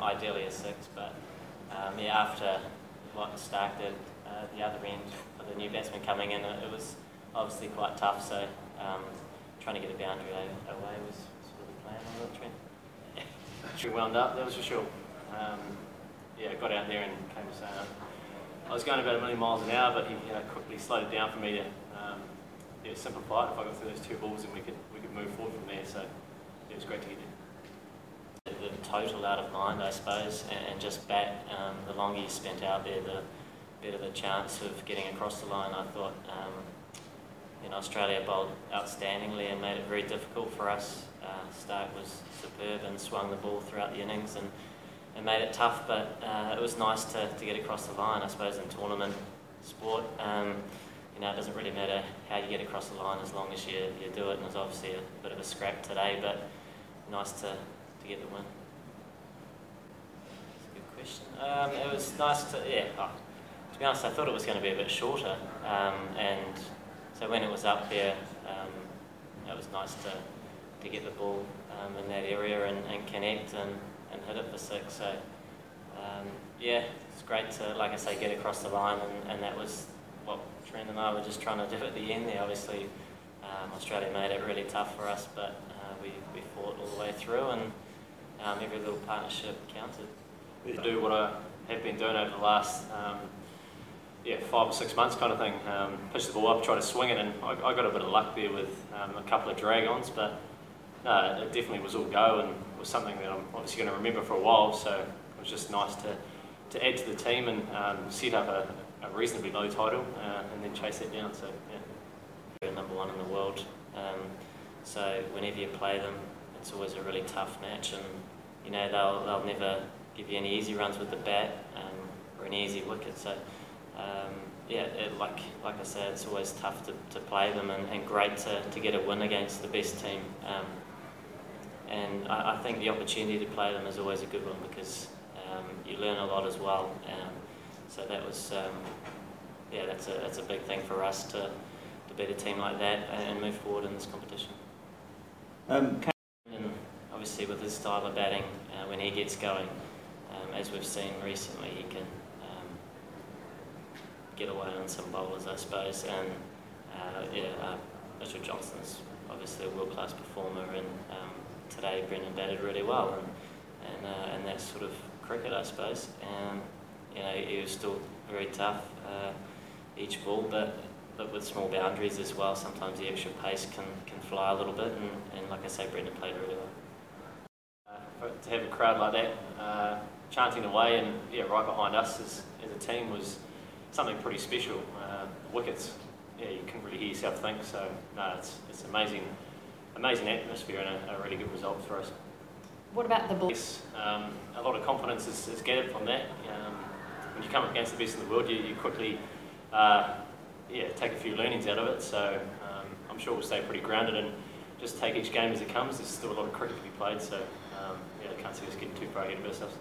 ideally a 6, but yeah, after what Stark did the other end for the new batsman coming in, it was obviously quite tough, so trying to get a boundary away was sort of the plan on the Trent. We wound up, that was for sure. Yeah, got out there and came to say I was going about 1 million miles an hour, but he quickly slowed it down for me to simplify it. If I got through those 2 balls, and we could move forward from there. So it was great to get there. The total out of mind, I suppose, and just bat. The longer you spent out there, the better the chance of getting across the line. I thought Australia bowled outstandingly and made it very difficult for us. Stark was superb and swung the ball throughout the innings and made it tough, but it was nice to get across the line. I suppose in tournament sport, it doesn't really matter how you get across the line as long as you do it, and it was obviously a bit of a scrap today, but nice to get the win. That's a good question. It was nice to be honest, I thought it was going to be a bit shorter, and so when it was up there, it was nice to get the ball in that area and connect and hit it for 6. So yeah, it's great to, like I say, get across the line, and that was what Trent and I were just trying to do at the end there. Obviously, Australia made it really tough for us, but we fought all the way through, and every little partnership counted. To do what I have been doing over the last 5 or 6 months kind of thing, pitch the ball up, try to swing it, and I got a bit of luck there with a couple of drag-ons, but no, it definitely was all go, and was something that I'm obviously going to remember for a while, so it was just nice to add to the team and set up a reasonably low total and then chase it down. So yeah, we're number 1 in the world, so whenever you play them, it's always a really tough match, and they'll never give you any easy runs with the bat or any easy wicket. So like I said, it's always tough to play them, and great to get a win against the best team. And I think the opportunity to play them is always a good one, because you learn a lot as well. So that was, that's a big thing for us to beat a team like that and move forward in this competition. And obviously with his style of batting, when he gets going, as we've seen recently, he can get away on some bowlers, I suppose. And Mitchell Johnson's obviously a world-class performer, and today Brendan batted really well, and that's sort of cricket, I suppose. And he was still very tough each ball, but with small boundaries as well. Sometimes the extra pace can fly a little bit, and like I say, Brendan played really well. To have a crowd like that chanting away and right behind us as a team was something pretty special. The wickets, you couldn't really hear yourself think. So no, it's amazing atmosphere and a really good result for us. What about the ball? Yes, a lot of confidence is gathered from that. When you come up against the best in the world, you quickly take a few learnings out of it. So I'm sure we'll stay pretty grounded and just take each game as it comes. There's still a lot of cricket to be played, so I can't see us getting too far ahead of ourselves.